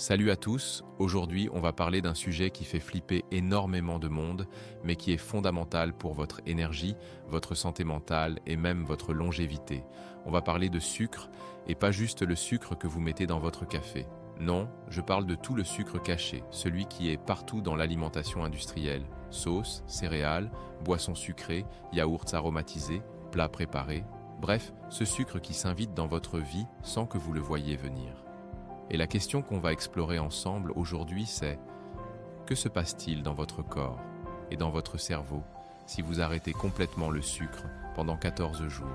Salut à tous, aujourd'hui on va parler d'un sujet qui fait flipper énormément de monde, mais qui est fondamental pour votre énergie, votre santé mentale et même votre longévité. On va parler de sucre, et pas juste le sucre que vous mettez dans votre café. Non, je parle de tout le sucre caché, celui qui est partout dans l'alimentation industrielle. Sauces, céréales, boissons sucrées, yaourts aromatisés, plats préparés. Bref, ce sucre qui s'invite dans votre vie sans que vous le voyiez venir. Et la question qu'on va explorer ensemble aujourd'hui, c'est: que se passe-t-il dans votre corps et dans votre cerveau si vous arrêtez complètement le sucre pendant 14 jours?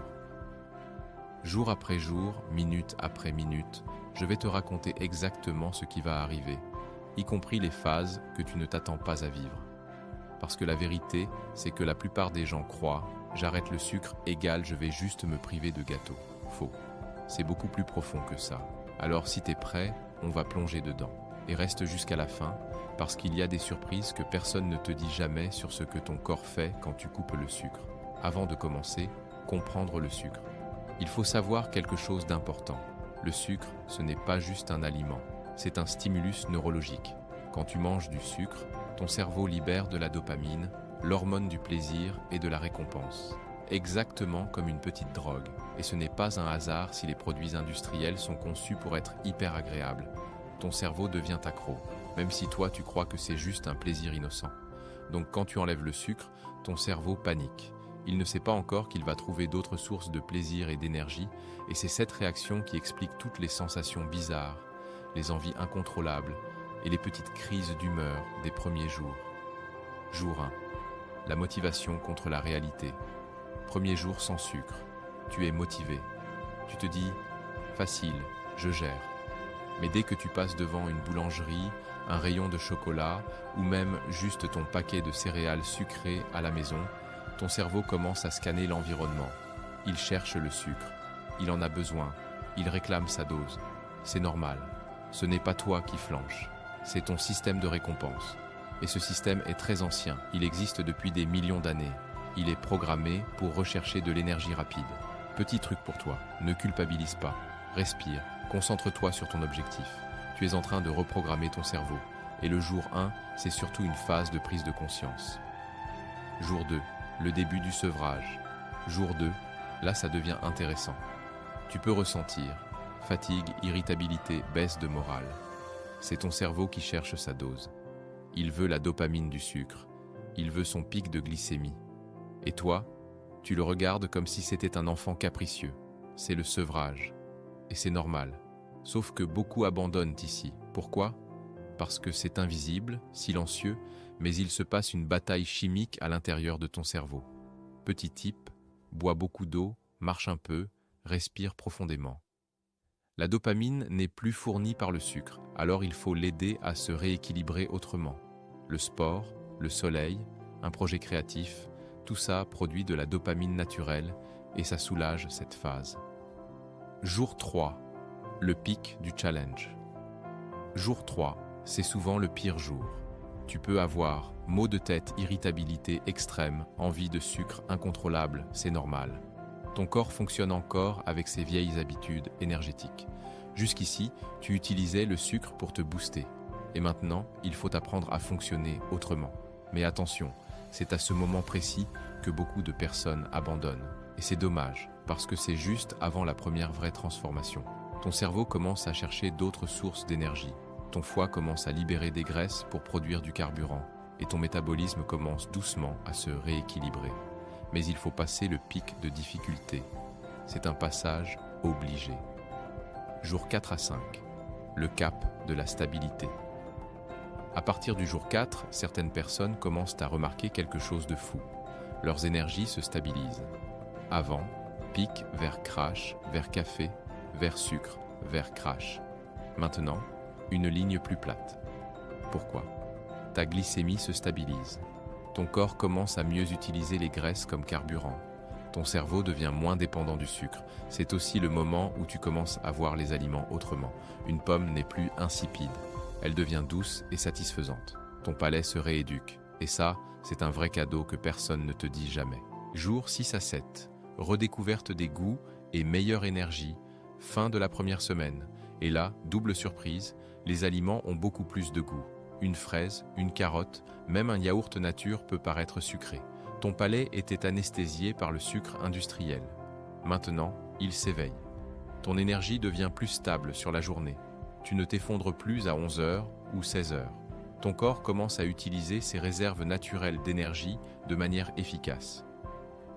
Jour après jour, minute après minute, je vais te raconter exactement ce qui va arriver, y compris les phases que tu ne t'attends pas à vivre. Parce que la vérité, c'est que la plupart des gens croient: j'arrête le sucre égale je vais juste me priver de gâteau. Faux. C'est beaucoup plus profond que ça. Alors si t'es prêt, on va plonger dedans. Et reste jusqu'à la fin, parce qu'il y a des surprises que personne ne te dit jamais sur ce que ton corps fait quand tu coupes le sucre. Avant de commencer, comprendre le sucre. Il faut savoir quelque chose d'important. Le sucre, ce n'est pas juste un aliment, c'est un stimulus neurologique. Quand tu manges du sucre, ton cerveau libère de la dopamine, l'hormone du plaisir et de la récompense. Exactement comme une petite drogue. Et ce n'est pas un hasard si les produits industriels sont conçus pour être hyper agréables. Ton cerveau devient accro, même si toi tu crois que c'est juste un plaisir innocent. Donc quand tu enlèves le sucre, ton cerveau panique. Il ne sait pas encore qu'il va trouver d'autres sources de plaisir et d'énergie, et c'est cette réaction qui explique toutes les sensations bizarres, les envies incontrôlables et les petites crises d'humeur des premiers jours. Jour 1. La motivation contre la réalité. Premier jour sans sucre. Tu es motivé. Tu te dis: facile, je gère. Mais dès que tu passes devant une boulangerie, un rayon de chocolat ou même juste ton paquet de céréales sucrées à la maison, ton cerveau commence à scanner l'environnement. Il cherche le sucre. Il en a besoin. Il réclame sa dose. C'est normal. Ce n'est pas toi qui flanche. C'est ton système de récompense. Et ce système est très ancien. Il existe depuis des millions d'années. Il est programmé pour rechercher de l'énergie rapide. Petit truc pour toi, ne culpabilise pas. Respire, concentre-toi sur ton objectif. Tu es en train de reprogrammer ton cerveau. Et le jour 1, c'est surtout une phase de prise de conscience. Jour 2, le début du sevrage. Jour 2, là ça devient intéressant. Tu peux ressentir fatigue, irritabilité, baisse de morale. C'est ton cerveau qui cherche sa dose. Il veut la dopamine du sucre. Il veut son pic de glycémie. Et toi, tu le regardes comme si c'était un enfant capricieux. C'est le sevrage. Et c'est normal. Sauf que beaucoup abandonnent ici. Pourquoi? Parce que c'est invisible, silencieux, mais il se passe une bataille chimique à l'intérieur de ton cerveau. Petit type, bois beaucoup d'eau, marche un peu, respire profondément. La dopamine n'est plus fournie par le sucre, alors il faut l'aider à se rééquilibrer autrement. Le sport, le soleil, un projet créatif, tout ça produit de la dopamine naturelle et ça soulage cette phase. Jour 3, le pic du challenge. Jour 3, c'est souvent le pire jour. Tu peux avoir maux de tête, irritabilité extrême, envie de sucre incontrôlable, c'est normal. Ton corps fonctionne encore avec ses vieilles habitudes énergétiques. Jusqu'ici, tu utilisais le sucre pour te booster. Et maintenant, il faut apprendre à fonctionner autrement. Mais attention, c'est à ce moment précis que beaucoup de personnes abandonnent. Et c'est dommage, parce que c'est juste avant la première vraie transformation. Ton cerveau commence à chercher d'autres sources d'énergie. Ton foie commence à libérer des graisses pour produire du carburant. Et ton métabolisme commence doucement à se rééquilibrer. Mais il faut passer le pic de difficulté. C'est un passage obligé. Jour 4 à 5. Le cap de la stabilité. À partir du jour 4, certaines personnes commencent à remarquer quelque chose de fou. Leurs énergies se stabilisent. Avant, pic vers crash, vers café, vers sucre, vers crash. Maintenant, une ligne plus plate. Pourquoi? Ta glycémie se stabilise. Ton corps commence à mieux utiliser les graisses comme carburant. Ton cerveau devient moins dépendant du sucre. C'est aussi le moment où tu commences à voir les aliments autrement. Une pomme n'est plus insipide. Elle devient douce et satisfaisante. Ton palais se rééduque. Et ça, c'est un vrai cadeau que personne ne te dit jamais. Jour 6 à 7. Redécouverte des goûts et meilleure énergie. Fin de la première semaine. Et là, double surprise, les aliments ont beaucoup plus de goût. Une fraise, une carotte, même un yaourt nature peut paraître sucré. Ton palais était anesthésié par le sucre industriel. Maintenant, il s'éveille. Ton énergie devient plus stable sur la journée. Tu ne t'effondres plus à 11 heures ou 16 heures. Ton corps commence à utiliser ses réserves naturelles d'énergie de manière efficace.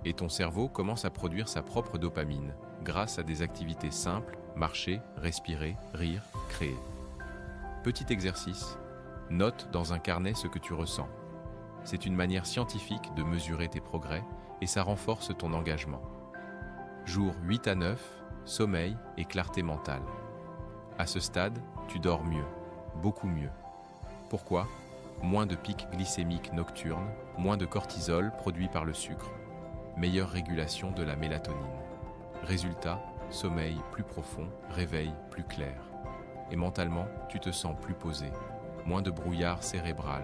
Et ton cerveau commence à produire sa propre dopamine, grâce à des activités simples, marcher, respirer, rire, créer. Petit exercice, note dans un carnet ce que tu ressens. C'est une manière scientifique de mesurer tes progrès et ça renforce ton engagement. Jour 8 à 9, sommeil et clarté mentale. À ce stade, tu dors mieux, beaucoup mieux. Pourquoi ? Moins de pics glycémiques nocturnes, moins de cortisol produit par le sucre, meilleure régulation de la mélatonine. Résultat, sommeil plus profond, réveil plus clair. Et mentalement, tu te sens plus posé, moins de brouillard cérébral,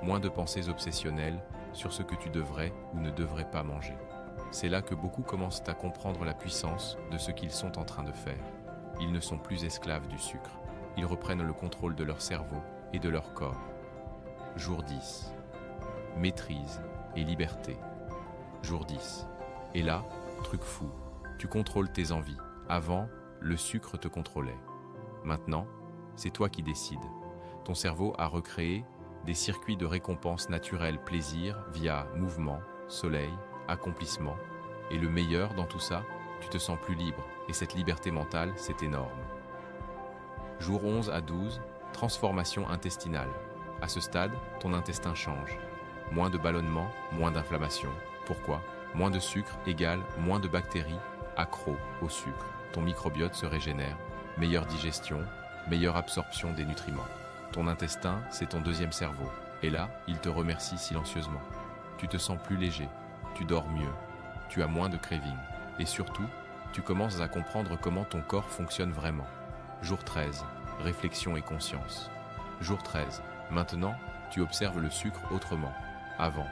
moins de pensées obsessionnelles sur ce que tu devrais ou ne devrais pas manger. C'est là que beaucoup commencent à comprendre la puissance de ce qu'ils sont en train de faire. Ils ne sont plus esclaves du sucre. Ils reprennent le contrôle de leur cerveau et de leur corps. Jour 10. Maîtrise et liberté. Jour 10. Et là, truc fou, tu contrôles tes envies. Avant, le sucre te contrôlait. Maintenant, c'est toi qui décides. Ton cerveau a recréé des circuits de récompense naturelle plaisir via mouvement, soleil, accomplissement. Et le meilleur dans tout ça, tu te sens plus libre. Et cette liberté mentale, c'est énorme. Jour 11 à 12, transformation intestinale. À ce stade, ton intestin change. Moins de ballonnement, moins d'inflammation. Pourquoi ? Moins de sucre égale moins de bactéries accro au sucre. Ton microbiote se régénère, meilleure digestion, meilleure absorption des nutriments. Ton intestin, c'est ton deuxième cerveau. Et là, il te remercie silencieusement. Tu te sens plus léger, tu dors mieux, tu as moins de craving. Et surtout, tu commences à comprendre comment ton corps fonctionne vraiment. Jour 13, réflexion et conscience. Jour 13, maintenant, tu observes le sucre autrement. Avant,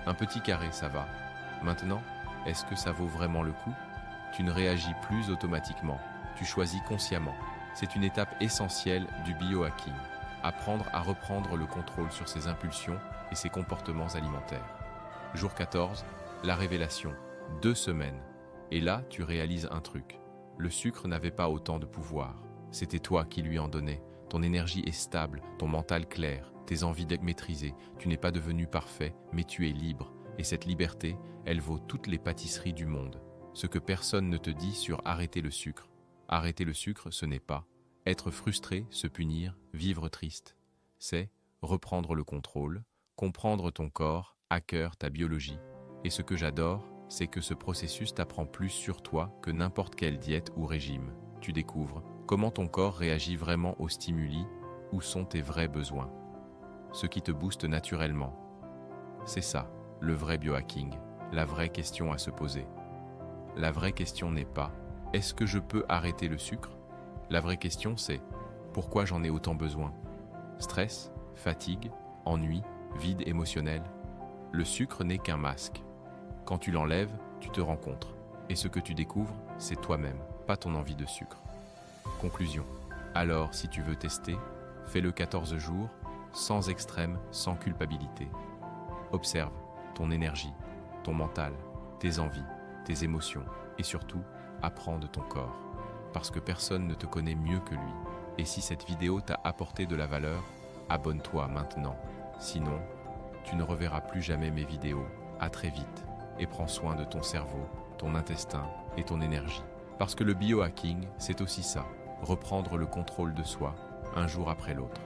un petit carré, ça va. Maintenant, est-ce que ça vaut vraiment le coup ? Tu ne réagis plus automatiquement, tu choisis consciemment. C'est une étape essentielle du biohacking. Apprendre à reprendre le contrôle sur ses impulsions et ses comportements alimentaires. Jour 14, la révélation. 2 semaines. Et là, tu réalises un truc. Le sucre n'avait pas autant de pouvoir. C'était toi qui lui en donnais. Ton énergie est stable, ton mental clair, tes envies d'être maîtrisées. Tu n'es pas devenu parfait, mais tu es libre. Et cette liberté, elle vaut toutes les pâtisseries du monde. Ce que personne ne te dit sur arrêter le sucre. Arrêter le sucre, ce n'est pas être frustré, se punir, vivre triste. C'est reprendre le contrôle, comprendre ton corps, à cœur ta biologie. Et ce que j'adore, c'est que ce processus t'apprend plus sur toi que n'importe quelle diète ou régime. Tu découvres comment ton corps réagit vraiment aux stimuli, où sont tes vrais besoins. Ce qui te booste naturellement. C'est ça, le vrai biohacking, la vraie question à se poser. La vraie question n'est pas « Est-ce que je peux arrêter le sucre ?» La vraie question c'est « Pourquoi j'en ai autant besoin ?» Stress, fatigue, ennui, vide émotionnel. Le sucre n'est qu'un masque. Quand tu l'enlèves, tu te rencontres. Et ce que tu découvres, c'est toi-même, pas ton envie de sucre. Conclusion. Alors, si tu veux tester, fais-le 14 jours, sans extrême, sans culpabilité. Observe ton énergie, ton mental, tes envies, tes émotions et surtout, apprends de ton corps. Parce que personne ne te connaît mieux que lui. Et si cette vidéo t'a apporté de la valeur, abonne-toi maintenant. Sinon, tu ne reverras plus jamais mes vidéos. À très vite. Et prends soin de ton cerveau, ton intestin et ton énergie. Parce que le biohacking, c'est aussi ça. Reprendre le contrôle de soi, un jour après l'autre.